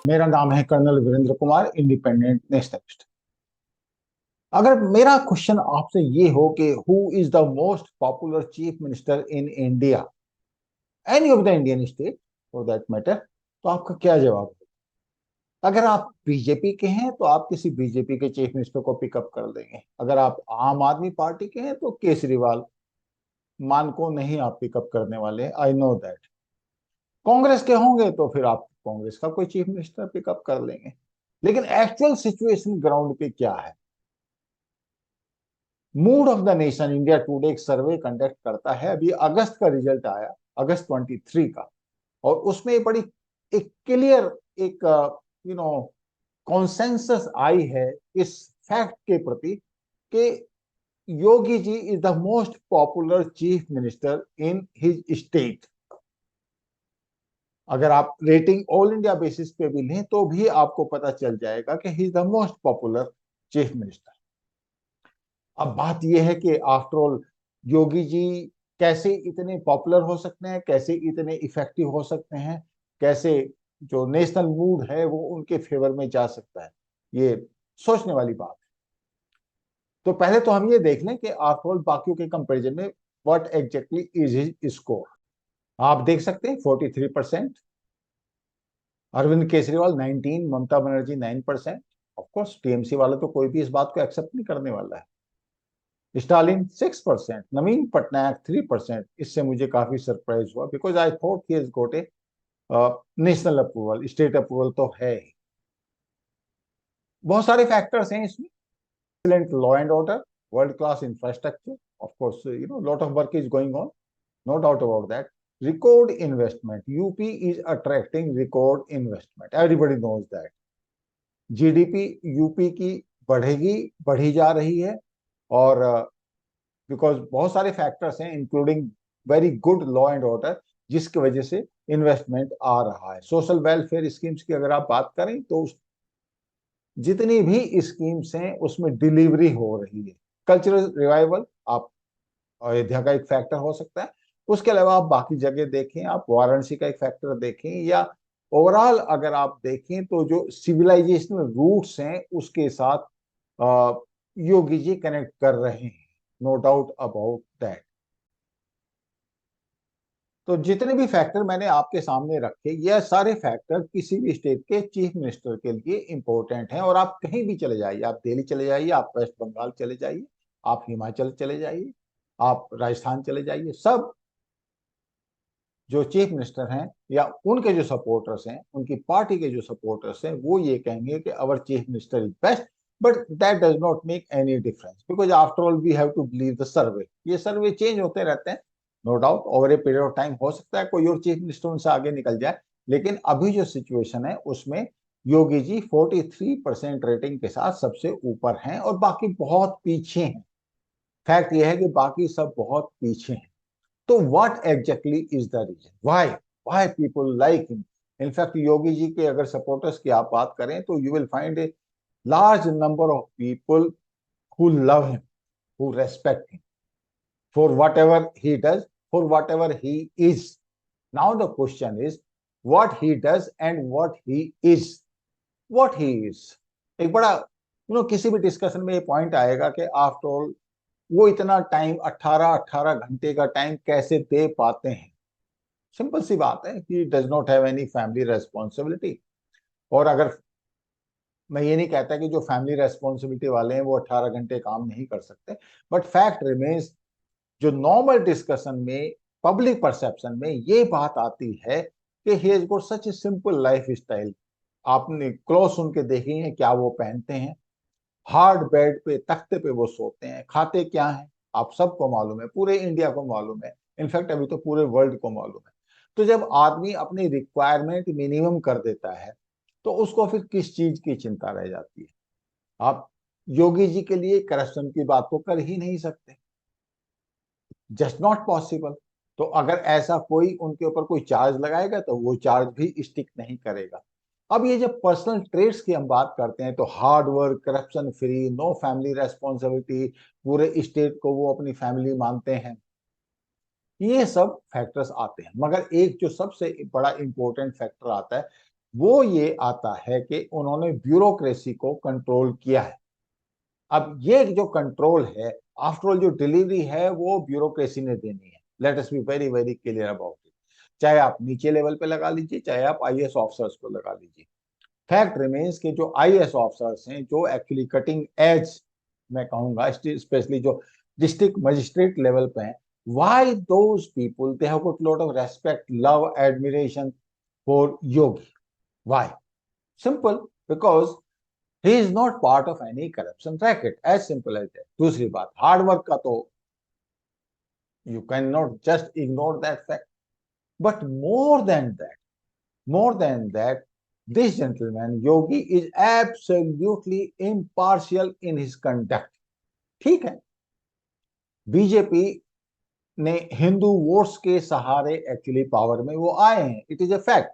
मेरा नाम है colonel Virendra Kumar, independent nationalist. अगर मेरा क्वेश्चन आपसे ये हो कि who is the most popular chief minister in India, any of the Indian state for that matter, तो आपका क्या जवाब है? अगर आप बीजेपी के हैं तो आप किसी बीजेपी के चीफ मिनिस्टर को पिकअप कर देंगे। अगर आप आम आदमी पार्टी के हैं तो केजरीवाल मान को नहीं आप पिकअप करने वाले, आई नो दैट। कांग्रेस के होंगे तो फिर आप कांग्रेस का कोई चीफ मिनिस्टर पिकअप कर लेंगे। लेकिन एक्चुअल सिचुएशन ग्राउंड पे क्या है? Mood off the nation India today एक सर्वे कंडक्ट करता है। अभी अगस्त का रिजल्ट आया, अगस्त 23 का, और उसमें बड़ी एक क्लियर एक कॉन्सेंसस आई है इस फैक्ट के प्रति कि Yogi ji is the most popular chief minister in his state. अगर आप रेटिंग ऑल इंडिया बेसिस पे भी लें तो भी आपको पता चल जाएगा कि he is the most popular chief minister. अब बात यह है कि आफ्टर ऑल योगी जी कैसे इतने पॉपुलर हो सकते हैं, कैसे इतने इफेक्टिव हो सकते हैं, कैसे जो नेशनल मूड है वो उनके फेवर में जा सकता है, ये सोचने वाली बात है। तो पहले तो हम ये देख लें कि आफ्टर ऑल बाकियों के कंपैरिजन में what exactly is his score. आप देख सकते हैं 43%, अरविंद केजरीवाल 19, ममता बनर्जी 9%। ऑफकोर्स टीएमसी वाले तो कोई भी इस बात को एक्सेप्ट नहीं करने वाला है। स्टालिन 6%, नवीन पटनायक 3%। इससे मुझे काफी सरप्राइज हुआ because I thought he has got a national approval, state approval तो है ही। बहुत सारे फैक्टर्स हैं इसमें। Excellent law and order, world class infrastructure, of course lot of work is going on, no doubt about that. Record investment, UP is attracting record investment, everybody knows that. GDP UP की बढ़ेगी, बढ़ी जा रही है। और because बहुत सारे factors हैं including very good law and order, जिसकी वजह से इन्वेस्टमेंट आ रहा है। सोशल वेलफेयर स्कीम्स की अगर आप बात करें तो जितनी भी स्कीम्स हैं उसमें डिलीवरी हो रही है। कल्चरल रिवाइवल, आप अयोध्या का एक फैक्टर हो सकता है। उसके अलावा आप बाकी जगह देखें, आप वाराणसी का एक फैक्टर देखें, या ओवरऑल अगर आप देखें तो जो सिविलाइजेशनल रूट्स हैं उसके साथ योगी जी कनेक्ट कर रहे हैं, नो डाउट अबाउट दैट। तो जितने भी फैक्टर मैंने आपके सामने रखे, यह सारे फैक्टर किसी भी स्टेट के चीफ मिनिस्टर के लिए इंपॉर्टेंट हैं। और आप कहीं भी चले जाइए, आप दिल्ली चले जाइए, आप वेस्ट बंगाल चले जाइए, आप हिमाचल चले जाइए, आप राजस्थान चले जाइए, सब जो चीफ मिनिस्टर हैं या उनके जो सपोर्टर्स हैं, उनकी पार्टी के जो सपोर्टर्स हैं, वो ये कहेंगे कि our chief minister is best. But that does not make any difference because after all we have to believe the survey. ये सर्वे चेंज होते रहते हैं, no doubt over a period of time हो सकता है कोई और चीफ मिनिस्टर उनसे आगे निकल जाए। लेकिन अभी जो सिचुएशन है उसमें योगी जी 43% रेटिंग के साथ सबसे ऊपर हैं और बाकी बहुत पीछे हैं। फैक्ट यह है कि बाकी सब बहुत पीछे हैं। तो what exactly is the reason why why people like him? In fact Yogi ji के अगर सपोर्टर्स की आप बात करें तो you will find a large number of people who love him, who respect him for whatever he does, for whatever he is. Now the question is what he does and what he is. What he is एक बड़ा किसी भी discussion में ये point आएगा कि after all वो इतना टाइम 18-18 घंटे का टाइम कैसे दे पाते हैं। सिंपल सी बात है, he does not have any family responsibility. और अगर मैं ये नहीं कहता कि जो फैमिली रेस्पॉन्सिबिलिटी वाले हैं वो 18 घंटे काम नहीं कर सकते, बट फैक्ट रिमेन्स जो नॉर्मल डिस्कशन में, पब्लिक परसेप्शन में ये बात आती है कि ही has got such a simple life style. आपने क्लोथ सुन के देखे हैं क्या वो पहनते हैं? हार्ड बेड पे, तख्ते पे वो सोते हैं। खाते क्या हैं आप सबको मालूम है, पूरे इंडिया को मालूम है, इनफैक्ट अभी तो पूरे वर्ल्ड को मालूम है। तो जब आदमी अपनी रिक्वायरमेंट मिनिमम कर देता है तो उसको फिर किस चीज की चिंता रह जाती है? आप योगी जी के लिए करप्शन की बात तो कर ही नहीं सकते, जस्ट नॉट पॉसिबल। तो अगर ऐसा कोई उनके ऊपर कोई चार्ज लगाएगा तो वो चार्ज भी स्टिक नहीं करेगा। अब ये जब पर्सनल ट्रेड्स की हम बात करते हैं तो hard work, corruption free, no family responsibility, पूरे स्टेट को वो अपनी फैमिली मानते हैं, ये सब फैक्टर्स आते हैं। मगर एक जो सबसे बड़ा इंपॉर्टेंट फैक्टर आता है वो ये आता है कि उन्होंने ब्यूरोक्रेसी को कंट्रोल किया है। अब ये जो कंट्रोल है, आफ्टर ऑल जो डिलीवरी है वो ब्यूरोक्रेसी ने देनी है। Late us be very very clear about it. चाहे आप नीचे लेवल पे लगा लीजिए, चाहे आप आईएएस ऑफिसर्स को लगा लीजिए, फैक्ट रिमेन्स के जो आईएएस ऑफिसर्स हैं, जो एक्चुअली कटिंग एज मैं कहूंगा, स्पेशली जो डिस्ट्रिक्ट मजिस्ट्रेट लेवल पे हैं, why those people they have got lot of respect, love, admiration for Yogi? Why? Simple, because he is not part of any corruption racket, as simple as that. दूसरी बात, hard work का तो you can not just ignore that fact, but more than that, this gentleman Yogi is absolutely impartial in his conduct. ठीक है, BJP ने Hindu votes के सहारे actually power में वो आए हैं, it is a fact,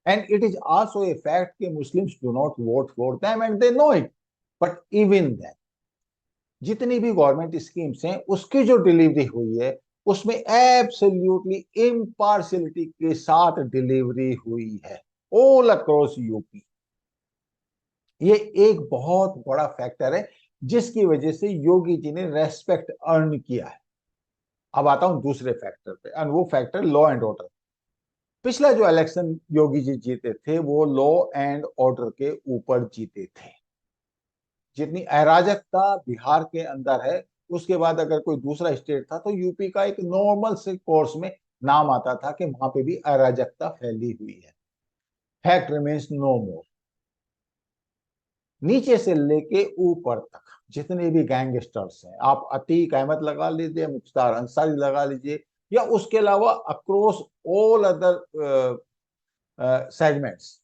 and it is also a fact कि Muslims do not vote for them and they know it. But even that, जितनी भी गवर्नमेंट स्कीम्स हैं उसकी जो डिलीवरी हुई है उसमें एब्सोल्युटली इम्पार्शियलिटी के साथ डिलीवरी हुई है ऑल अक्रॉस यूपी। ये एक बहुत बड़ा फैक्टर है जिसकी वजह से योगी जी ने रेस्पेक्ट अर्न किया है। अब आता हूं दूसरे फैक्टर पे, और वो फैक्टर लॉ एंड ऑर्डर। पिछला जो इलेक्शन योगी जी जीते थे वो लॉ एंड ऑर्डर के ऊपर जीते थे। जितनी अराजकता बिहार के अंदर है, उसके बाद अगर कोई दूसरा स्टेट था तो यूपी का एक नॉर्मल से कोर्स में नाम आता था कि वहां पे भी अराजकता फैली हुई है। फैक्ट रिमेन्स नो मोर। नीचे से लेके ऊपर तक जितने भी गैंगस्टर्स हैं, आप अतीक अहमद लगा लीजिए, मुख्तार अंसारी लगा लीजिए, या उसके अलावा अक्रॉस ऑल अदर सेगमेंट्स,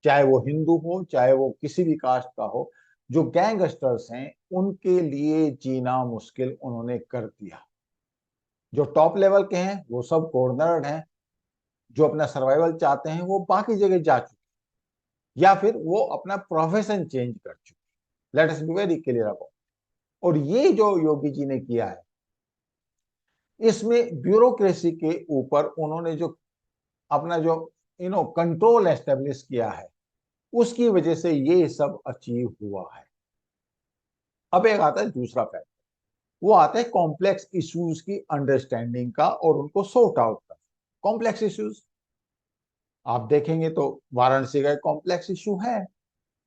चाहे वो हिंदू हो चाहे वो किसी भी कास्ट का हो, जो गैंगस्टर्स हैं उनके लिए जीना मुश्किल उन्होंने कर दिया। जो टॉप लेवल के हैं वो सब कॉर्नर्ड हैं, जो अपना सर्वाइवल चाहते हैं वो बाकी जगह जा चुके, या फिर वो अपना प्रोफेशन चेंज कर चुके। Late us be very clear about. और ये जो योगी जी ने किया है, इसमें ब्यूरोक्रेसी के ऊपर उन्होंने जो अपना जो कंट्रोल एस्टेब्लिश किया है, उसकी वजह से ये सब अचीव हुआ है। अब एक आता है दूसरा फैक्टर, वो आता है कॉम्प्लेक्स इश्यूज की अंडरस्टैंडिंग का और उनको सॉर्ट आउट का। कॉम्प्लेक्स इश्यूज आप देखेंगे तो वाराणसी का एक कॉम्प्लेक्स इश्यू है।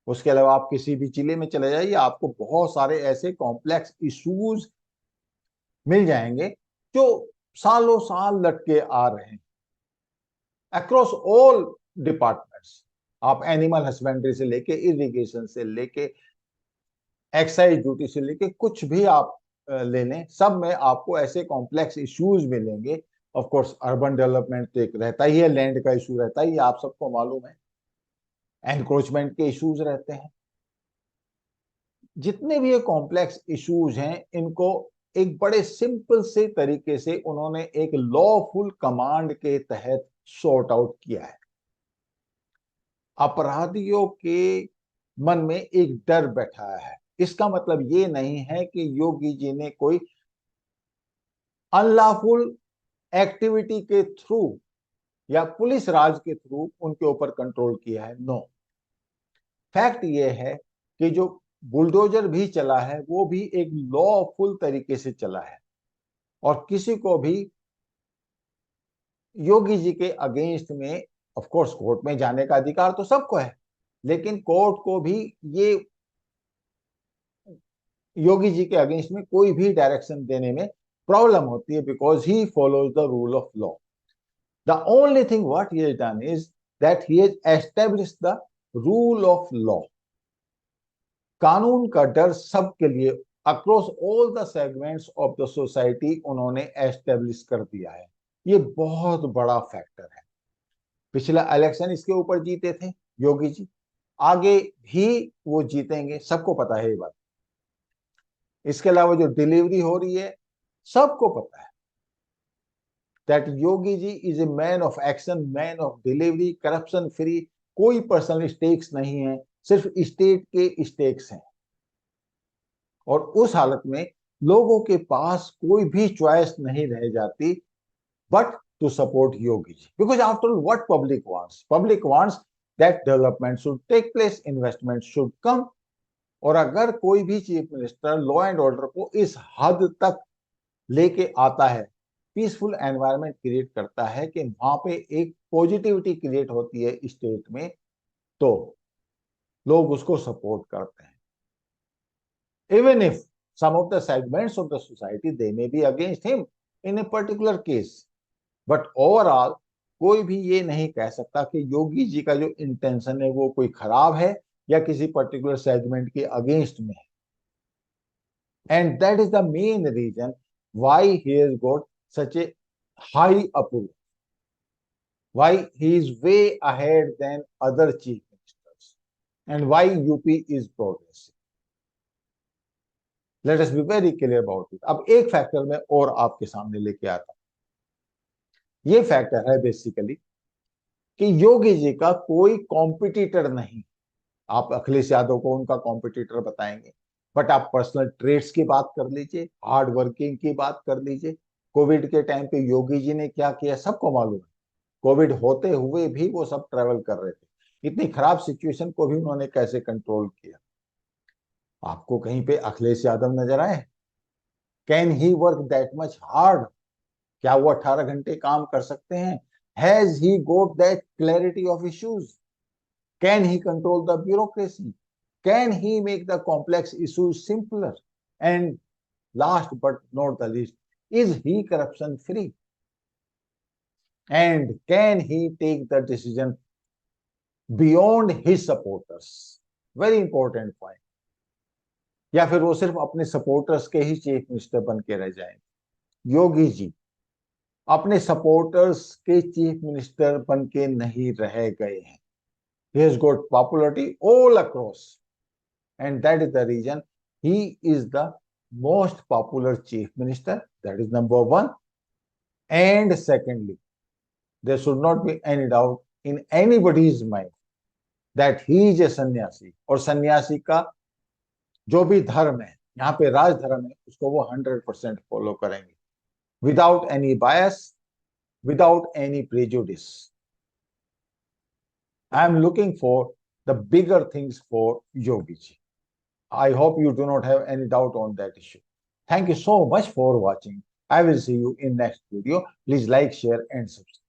उसके अलावा आप किसी भी जिले में चले जाइए, आपको बहुत सारे ऐसे कॉम्प्लेक्स इश्यूज मिल जाएंगे जो सालों साल लटके आ रहे हैं अक्रॉस ऑल डिपार्टमेंट्स। आप एनिमल हस्बेंड्री से लेके इरिगेशन से लेके एक्साइज ड्यूटी से लेके कुछ भी आप ले लें, सब में आपको ऐसे कॉम्प्लेक्स इश्यूज मिलेंगे। ऑफ कोर्स अर्बन डेवलपमेंट तो एक रहता ही है, लैंड का इशू रहता ही है, आप सबको मालूम है, एनक्रोचमेंट के इश्यूज रहते हैं। जितने भी ये कॉम्प्लेक्स इश्यूज हैं, इनको एक बड़े सिंपल से तरीके से उन्होंने एक लॉफुल कमांड के तहत सॉर्ट आउट किया है। अपराधियों के मन में एक डर बैठा है। इसका मतलब ये नहीं है कि योगी जी ने कोई अनलॉफुल एक्टिविटी के थ्रू या पुलिस राज के थ्रू उनके ऊपर कंट्रोल किया है, नो। फैक्ट ये है कि जो बुलडोजर भी चला है वो भी एक लॉफुल तरीके से चला है, और किसी को भी योगी जी के अगेंस्ट में, ऑफ कोर्स कोर्ट में जाने का अधिकार तो सबको है, लेकिन कोर्ट को भी ये योगी जी के अगेंस्ट में कोई भी डायरेक्शन देने में प्रॉब्लम होती है, because he follows the rule of law. The only thing what he has done is that he has established the rule of law. कानून का डर सबके लिए across all the segments of the society उन्होंने establish कर दिया है। ये बहुत बड़ा फैक्टर है। पिछला इलेक्शन इसके ऊपर जीते थे योगी जी, आगे भी वो जीतेंगे, सबको पता है ये बात। इसके अलावा जो डिलीवरी हो रही है, सबको पता है that Yogi ji is a man of action, man of delivery, corruption free. कोई पर्सनल स्टेक्स नहीं है, सिर्फ स्टेट के स्टेक्स हैं। और उस हालत में लोगों के पास कोई भी चॉइस नहीं रह जाती but to support Yogi ji, because after all what public wants that development should take place, investment should come. और अगर कोई भी chief minister law and order को इस हद तक लेके आता है, पीसफुल एनवायरनमेंट क्रिएट करता है कि वहां पे एक पॉजिटिविटी क्रिएट होती है स्टेट में, तो लोग उसको सपोर्ट करते हैं। Even if some of the segments of the society they may be against him in a particular case, but overall कोई भी ये नहीं कह सकता कि योगी जी का जो इंटेंशन है वो कोई खराब है या किसी पर्टिकुलर सेगमेंट के अगेंस्ट में है। And that is the main reason why he has got such a high approval, why he is way ahead then other chief ministers, and why UP is progressive. Let us be very clear about it. अब एक factor मैं और आपके सामने लेके आता हूं। ये फैक्टर है बेसिकली कि योगी जी का कोई कॉम्पिटिटर नहीं। आप अखिलेश यादव को उनका कॉम्पिटिटर बताएंगे, बट आप पर्सनल ट्रेड्स की बात कर लीजिए, हार्ड वर्किंग की बात कर लीजिए। कोविड के टाइम पे योगी जी ने क्या किया सबको मालूम है। कोविड होते हुए भी वो सब ट्रेवल कर रहे थे, इतनी खराब सिचुएशन को भी उन्होंने कैसे कंट्रोल किया। आपको कहीं पे अखिलेश यादव नजर आए? Can he work that much hard? क्या वो 18 घंटे काम कर सकते हैं? Has he got that clarity of issues? Can he control the bureaucracy? Can he make the complex issues simpler? And last but not the least, is he corruption free? And can he take the decision beyond his supporters? Very important point. या फिर वो सिर्फ अपने supporters के ही chief minister बन के रह जाएंगे? योगी जी अपने सपोर्टर्स के चीफ मिनिस्टर बन के नहीं रह गए हैं। He has got popularity all across, and that is the reason he is the most popular chief minister. That is number one. And secondly, there should not be any doubt in anybody's mind that he is a sannyasi, और सन्यासी का जो भी धर्म है, यहाँ पे राज धर्म है, उसको वो 100% फॉलो करेंगे, without any bias, without any prejudice. I am looking for the bigger things for Yogi ji. I hope you do not have any doubt on that issue. Thank you so much for watching. I will see you in next video. Please like, share and subscribe.